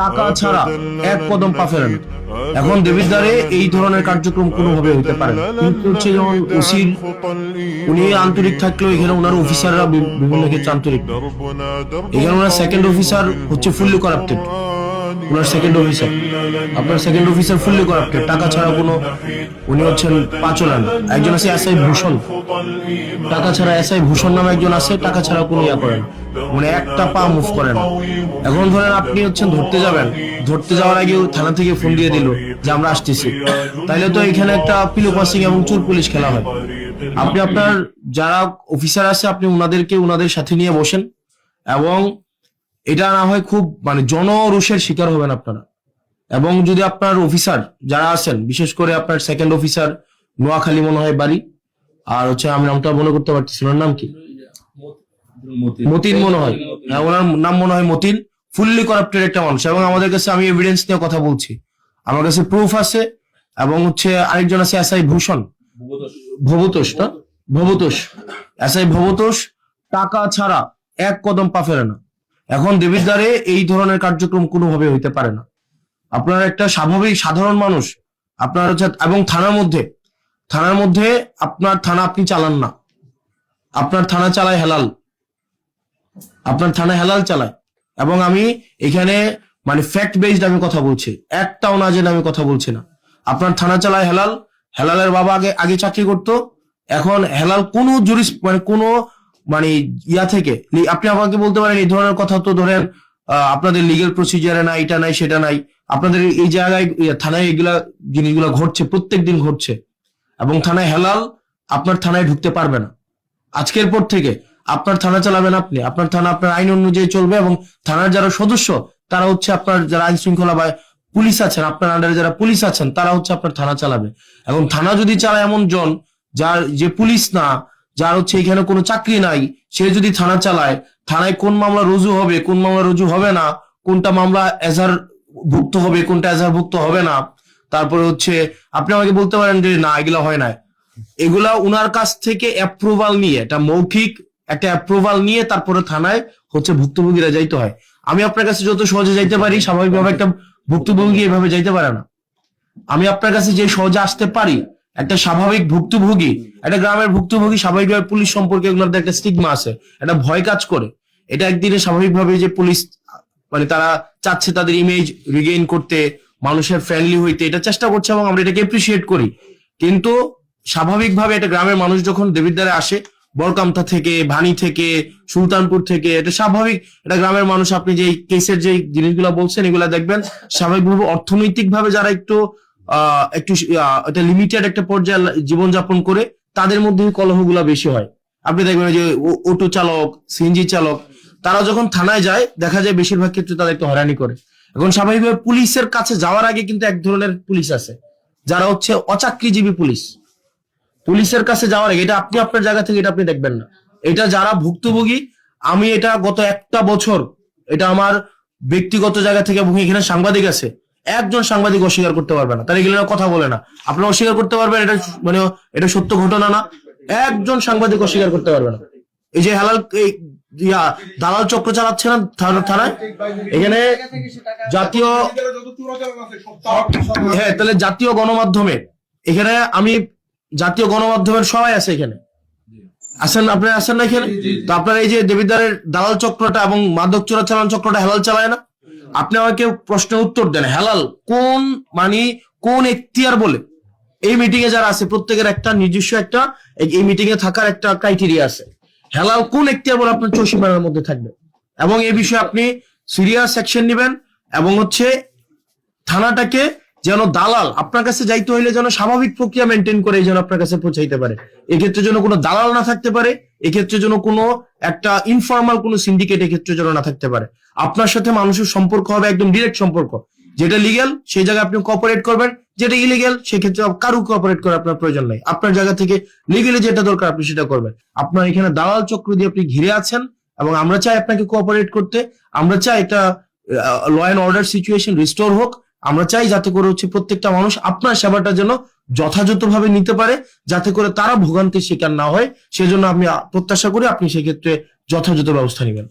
টাকা ছাড়া এক কদম পা ফেলে না। এখন দেবিদ্বারে এই ধরনের কার্যক্রম কোনোভাবে হতে পারে না। কিন্তু হচ্ছে যেমন ওসির উনি আন্তরিক থাকলেও এখানে ওনার অফিসাররা বিভিন্ন ক্ষেত্রে আন্তরিক না। এখানে ওনার সেকেন্ড অফিসার হচ্ছে ফুললি করাপ্টেড। ওনার সেকেন্ড অফিসার, আপনার সেকেন্ড অফিসার ফুললি করাপ্টেড, টাকা ছাড়া কোনো, উনি হচ্ছেন পাচলান। একজন আছে এসআই ভূষণ, টাকা ছাড়া এসআই ভূষণ নামে একজন আছে, টাকা ছাড়া কোনো ইয়া করেন, মানে একটা পা মুভ করেন। এখন ধরেন আপনি হচ্ছেন ধরতে যাবেন, ধরতে যাওয়ার আগে থানা থেকে ফোন দিয়ে দিল যে আমরা আসতেছি, তাইলে তো এখানে একটা পিলো পাসিং এবং চোর পুলিশ খেলা হয়। আপনি আপনার যারা অফিসার আছে আপনি ওনাদেরকে ওনাদের সাথে নিয়ে বসেন, এবং এটা না হয় খুব মানে জনরোষের শিকার হবেন আপনারা। এবং যদি আপনার অফিসার যারা আছেন, বিশেষ করে আপনার সেকেন্ড অফিসার নোয়াখালী মনে হয় বাড়ি, আর হচ্ছে আমি নামটা মনে করতে পারতেছি, ওনার নাম কি, মতিন মনে হয়, হ্যাঁ ওনার নাম মনে হয় মতিন। ফুললি করাপ্টেড একটা মানুষ, এবং আমাদের কাছে, আমি এভিডেন্স নিয়ে কথা বলছি, আমার কাছে প্রুফ আছে। এবং হচ্ছে আরেকজন আছে এসআই ভূষণ, ভবতোষ না, ভবতোষ, এসআই ভবতোষ টাকা ছাড়া এক কদম পা ফেলে না। এখন দেবিদ্বারে এই ধরনের কার্যক্রম কোনোভাবে হইতে পারে না। আপনার একটা স্বাভাবিক সাধারণ মানুষ আপনার হচ্ছে, এবং থানার মধ্যে আপনার থানা আপনি চালান না, আপনার থানা চালায় হেলাল, আপনার থানা হেলাল চালায়। এবং আমি এখানে মানে ফ্যাক্ট বেসড আমি কথা বলছি, একটাও না জেনে আমি কথা বলছি না। আপনার থানা চালায় হেলাল, হেলালের বাবা আগে আগে চাকরি করতো। এখন হেলাল কোনো মানে কোনো মানে ইয়া থেকে আপনি আমাকে বলতে পারেন এই ধরনের কথা, তো ধরেন আপনাদের লিগ্যাল প্রসিজারে নাই, এটা নাই সেটা নাই, আপনাদের এই জায়গায় থানায় এগুলা জিনিসগুলো ঘটছে, প্রত্যেক দিন ঘটছে। এবং থানায় হেলাল আপনার থানায় ঢুকতে পারবে না। আজকের পর থেকে আপনার থানা চালাবেন আপনি, আপনার থানা আপনার আইন অনুযায়ী চলবে, এবং থানার যারা সদস্য তারা হচ্ছে আপনার যারা আইন শৃঙ্খলা বা পুলিশ আছেন, আপনার আন্ডারে যারা পুলিশ আছেন তারা হচ্ছে আপনার থানা চালাবে। এবং থানা যদি চালায় এমন জন যার যে পুলিশ না, যার হচ্ছে এখানে কোনো চাকরি নাই, সে যদি থানা চালায়, থানায় কোন মামলা রুজু হবে, কোন মামলা রুজু হবে না, কোনটা মামলা এজাহার ভুক্ত হবে, কোনটা এজাহার ভুক্ত হবে না, তারপরে হচ্ছে আপনি আমাকে বলতে পারেন যে না এগুলা হয় না, এগুলা উনার কাছ থেকে অ্যাপ্রুভাল নিয়ে, এটা মৌখিক একটা অ্যাপ্রুভাল নিয়ে তারপরে থানায় হচ্ছে ভুক্তভোগীরা যাইতে হয়। আমি আপনার কাছে যত সহজে যাইতে পারি, স্বাভাবিকভাবে একটা ভুক্তভোগী এভাবে যাইতে পারে না। আমি আপনার কাছে যে সহজে আসতে পারি, একটা স্বাভাবিক ভুক্তভোগী, একটা গ্রামের ভুক্তভোগী স্বাভাবিকভাবে পুলিশ সম্পর্কে ওগুলোর একটা স্টিগমা আছে, একটা ভয় কাজ করে। এটা একদিনে স্বাভাবিকভাবে যে পুলিশ মানে তারা চাচ্ছে তাদের ইমেজ রিগেইন করতে, মানুষের ফ্রেন্ডলি হইতে, এটা চেষ্টা করছে এবং আমরা এটাকে এপ্রিসিয়েট করি। কিন্তু স্বাভাবিকভাবে একটা গ্রামের মানুষ যখন দেবিদ্বারে আসে, বরকামতা থেকে, ভানি থেকে, সুলতানপুর থেকে, এটা স্বাভাবিক একটা গ্রামের মানুষ, আপনি যে কেসের যে জিনিসগুলো বলছেন এগুলা দেখবেন স্বাভাবিকভাবে অর্থনৈতিক ভাবে যারা একটু একটা লিমিটেড একটা পর্যায়ে জীবনযাপন করে, তাদের মধ্যে কলহগুলা বেশি হয়। আপনি দেখবেন যে অটো চালক, সিএনজি চালক, তারা যখন থানায় যায় দেখা যায় বেশিরভাগ ক্ষেত্রে তাদেরকে হয়রানি করে। এখন স্বাভাবিকভাবে পুলিশের কাছে যাওয়ার আগে কিন্তু এক ধরনের পুলিশ আছে যারা হচ্ছে অচাকরিজীবী পুলিশ। পুলিশের কাছে যাওয়ার আগে, এটা আপনি আপনার জায়গা থেকে এটা আপনি দেখবেন না, এটা যারা ভুক্তভোগী, আমি এটা গত একটা বছর এটা আমার ব্যক্তিগত জায়গা থেকে, এখানে সাংবাদিক আছে, একজন সাংবাদিক অস্বীকার করতে পারবে না, তারা এগুলো কথা বলে না। আপনারা অস্বীকার করতে পারবেন এটা, মানে এটা সত্য ঘটনা না, একজন সাংবাদিক অস্বীকার করতে পারবে না। এই যে হেলাল দালাল চক্র চালাচ্ছে না থানায়, এখানে জাতীয়, হ্যাঁ তাহলে জাতীয় গণমাধ্যমে, এখানে আমি জাতীয় গণমাধ্যমের সবাই আছে, এখানে আছেন, আপনারা আছেন না এখানে? তো আপনারা এই যে দেবিদ্বারের দালাল চক্রটা এবং মাদক চোরাচালান চক্রটা হেলাল চালায় না? আপনি আমাকে প্রশ্নের উত্তর দেন, হেলাল কোন মানে কোন এখতিয়ার বলে? এই মিটিং এ যারা আছে প্রত্যেকের একটা নিজস্ব একটা এই মিটিং এ থাকার একটা ক্রাইটেরিয়া আছে। হেলাল কোন এখতিয়ার বলে আপনার চৌসীমার মধ্যে থাকবে? এবং এই বিষয়ে আপনি সিরিয়াস অ্যাকশন নেবেন, এবং হচ্ছে থানাটাকে যেন দালাল আপনার কাছে যাইতে হইলে যেন স্বাভাবিক প্রক্রিয়া মেনটেন করে যেন আপনার কাছে পৌঁছাইতে পারে। এক্ষেত্রে যেন কোনো দালাল না থাকতে পারে, এক্ষেত্রে যেন কোনো একটা ইনফর্মাল কোনো সিন্ডিকেট এক্ষেত্রে যেন না থাকতে পারে। আপনার সাথে মানুষের সম্পর্ক হবে একদম ডিরেক্ট সম্পর্ক, যেটা লিগ্যাল সেই জায়গায় আপনি কোঅপারেট করবেন, যেটা ইলিগ্যাল সেক্ষেত্রে কারো কোঅপারেট করার আপনার প্রয়োজন নাই। আপনার জায়গা থেকে লিগ্যালি যেটা দরকার আপনি সেটা করবেন। আপনার এখানে দালাল চক্র দিয়ে আপনি ঘিরে আছেন, এবং আমরা চাই আপনাকে কোঅপারেট করতে। আমরা চাই একটা law and order situation restore হোক। আমরা চাই যাতে করে হচ্ছে প্রত্যেকটা মানুষ আপনার সেবাটা যেন যথাযথভাবে নিতে পারে, যাতে করে তারা ভোগান্তির শিকার না হয়। সেজন্য আমি প্রত্যাশা করি আপনি সেক্ষেত্রে যথাযথ ব্যবস্থা নেবেন।